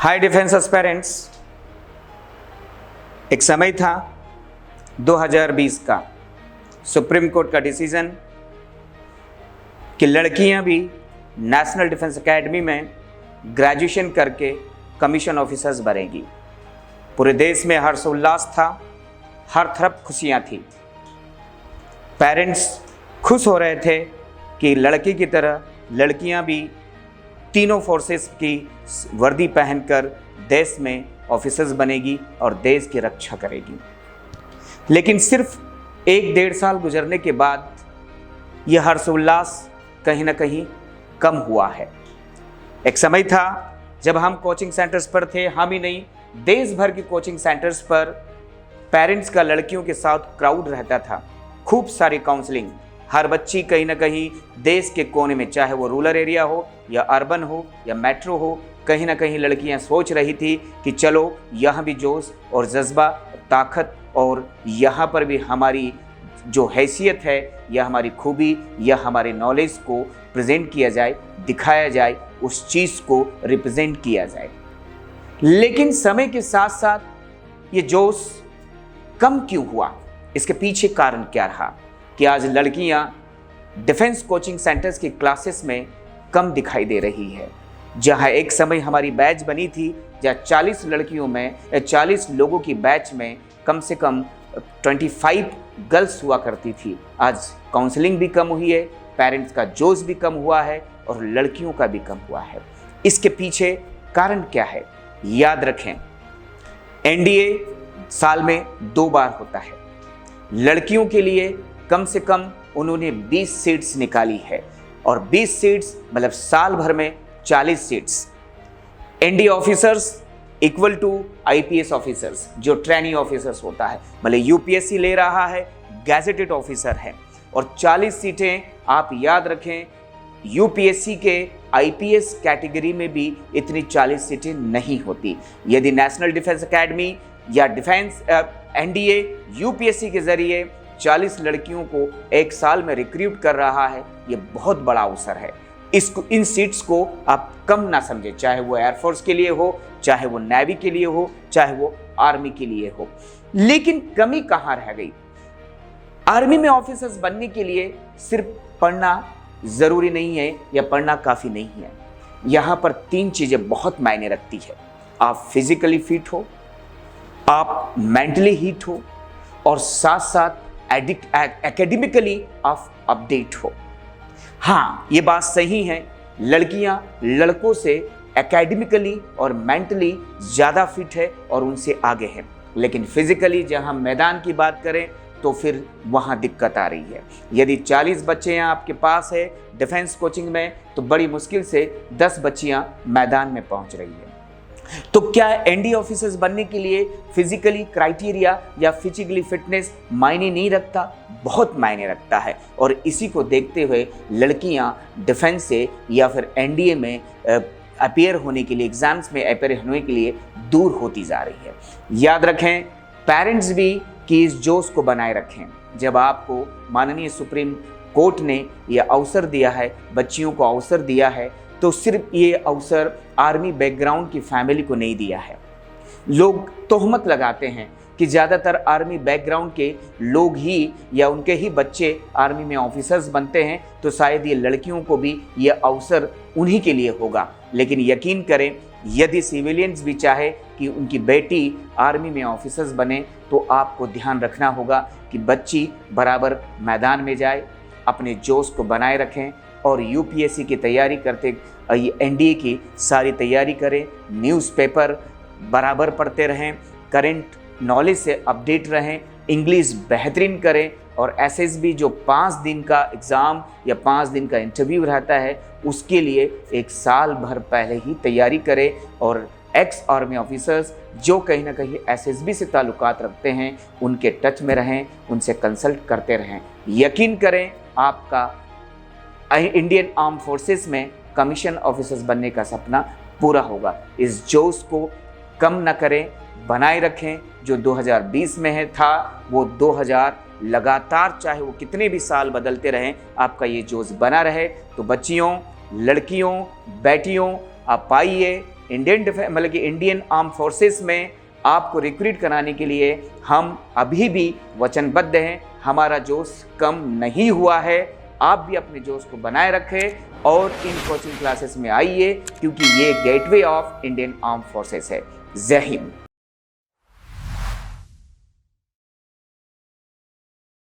हाय defence aspirants, एक समय था 2020 का सुप्रीम कोर्ट का डिसीजन कि लड़कियां भी नेशनल डिफेंस एकेडमी में ग्रेजुएशन करके कमीशन ऑफिसर्स बनेंगी। पूरे देश में हर्षोल्लास था, हर तरफ खुशियां थी। पेरेंट्स खुश हो रहे थे कि लड़की की तरह लड़कियां भी तीनों फोर्सेस की वर्दी पहनकर देश में ऑफिसर्स बनेगी और देश की रक्षा करेगी। लेकिन सिर्फ एक डेढ़ साल गुजरने के बाद यह हर्षोल्लास कहीं ना कहीं कम हुआ है। एक समय था जब हम कोचिंग सेंटर्स पर थे, हम ही नहीं देश भर के कोचिंग सेंटर्स पर पेरेंट्स का लड़कियों के साथ क्राउड रहता था। खूब सारी काउंसलिंग, हर बच्ची कहीं ना कहीं देश के कोने में, चाहे वो रूरल एरिया हो या अर्बन हो या मेट्रो हो, कहीं ना कहीं लड़कियां सोच रही थी कि चलो यहाँ भी जोश और जज्बा, ताकत और यहाँ पर भी हमारी जो हैसियत है या हमारी खूबी या हमारे नॉलेज को प्रेजेंट किया जाए, दिखाया जाए, उस चीज़ को रिप्रेजेंट किया जाए। लेकिन समय के साथ साथ ये जोश कम क्यों हुआ? इसके पीछे कारण क्या रहा कि आज लड़कियां डिफेंस कोचिंग सेंटर्स की क्लासेस में कम दिखाई दे रही है। जहां एक समय हमारी बैच बनी थी, जहां 40 लड़कियों में 40 लोगों की बैच में कम से कम 25 गर्ल्स हुआ करती थी, आज काउंसलिंग भी कम हुई है, पेरेंट्स का जोश भी कम हुआ है और लड़कियों का भी कम हुआ है। इसके पीछे कारण क्या है? याद रखें, एनडीए साल में 2 बार होता है। लड़कियों के लिए कम से कम उन्होंने 20 सीट्स निकाली है और 20 सीट्स मतलब साल भर में 40 seats. NDA officers equal to IPS officers, जो ट्रेनी ऑफिसर्स होता है, मतलब यूपीएससी ले रहा है, गैजेटेड ऑफिसर है। और 40 सीटें आप याद रखें, यूपीएससी के आईपीएस कैटेगरी में भी इतनी 40 सीटें नहीं होती। यदि नेशनल डिफेंस एकेडमी या डिफेंस एनडीए यूपीएससी के जरिए 40 लड़कियों को एक साल में रिक्रूट कर रहा है, ये बहुत बड़ा अवसर है। इन सीट्स को आप कम ना समझें, चाहे वो एयरफोर्स के लिए हो, चाहे वो नेवी के लिए हो, चाहे वो आर्मी के लिए हो। लेकिन कमी कहाँ रह गई? आर्मी में ऑफिसर्स बनने के लिए सिर्फ पढ़ना जरूरी नहीं है या पढ़ना काफी नहीं है। यहाँ पर 3 चीजें बहुत मायने रखती है। आप फिजिकली फिट हो, आप मेंटली हिट हो और साथ साथ एकेडमिकली आप अपडेट हो। हाँ, ये बात सही है, लड़कियां लड़कों से एकेडमिकली और मेंटली ज़्यादा फिट है और उनसे आगे है। लेकिन फिजिकली जहां मैदान की बात करें तो फिर वहां दिक्कत आ रही है। यदि 40 बच्चे यहाँ आपके पास है डिफेंस कोचिंग में, तो बड़ी मुश्किल से 10 बच्चियां मैदान में पहुंच रही है। तो क्या एनडीए ऑफिसर्स बनने के लिए फिजिकली क्राइटेरिया या फिजिकली फिटनेस मायने नहीं रखता? बहुत मायने रखता है। और इसी को देखते हुए लड़कियां डिफेंस से या फिर एनडीए में अपीयर होने के लिए, एग्जाम्स में अपीयर होने के लिए दूर होती जा रही है। याद रखें, पेरेंट्स भी कि इस जोश को बनाए रखें। जब आपको माननीय सुप्रीम कोर्ट ने यह अवसर दिया है, बच्चियों को अवसर दिया है, तो सिर्फ ये अवसर आर्मी बैकग्राउंड की फैमिली को नहीं दिया है। लोग तोहमत लगाते हैं कि ज़्यादातर आर्मी बैकग्राउंड के लोग ही या उनके ही बच्चे आर्मी में ऑफिसर्स बनते हैं, तो शायद ये लड़कियों को भी ये अवसर उन्हीं के लिए होगा। लेकिन यकीन करें, यदि सिविलियंस भी चाहे कि उनकी बेटी आर्मी में ऑफिसर्स बने, तो आपको ध्यान रखना होगा कि बच्ची बराबर मैदान में जाए, अपने जोश को बनाए रखें और यूपीएससी की तैयारी करते, एनडीए की सारी तैयारी करें, न्यूज़पेपर बराबर पढ़ते रहें, करंट नॉलेज से अपडेट रहें, इंग्लिश बेहतरीन करें और एसएसबी जो 5 दिन का एग्ज़ाम या 5 दिन का इंटरव्यू रहता है, उसके लिए 1 साल भर पहले ही तैयारी करें। और एक्स आर्मी ऑफिसर्स जो कहीं ना कहीं एसएसबी से ताल्लुकात रखते हैं, उनके टच में रहें, उनसे कंसल्ट करते रहें। यकीन करें, आपका इंडियन आर्म फोर्सेस में कमीशन ऑफिसर्स बनने का सपना पूरा होगा। इस जोश को कम न करें, बनाए रखें। जो 2020 में है था, वो 2000 लगातार, चाहे वो कितने भी साल बदलते रहें, आपका ये जोश बना रहे। तो बच्चियों, लड़कियों, बेटियों, आप आइए, मतलब कि इंडियन आर्म फोर्सेस में आपको रिक्रूट कराने के लिए हम अभी भी वचनबद्ध हैं। हमारा जोश कम नहीं हुआ है। आप भी अपने जोश को बनाए रखें और इन कोचिंग क्लासेस में आइए, क्योंकि ये gateway of Indian arm forces है। जय हिंद।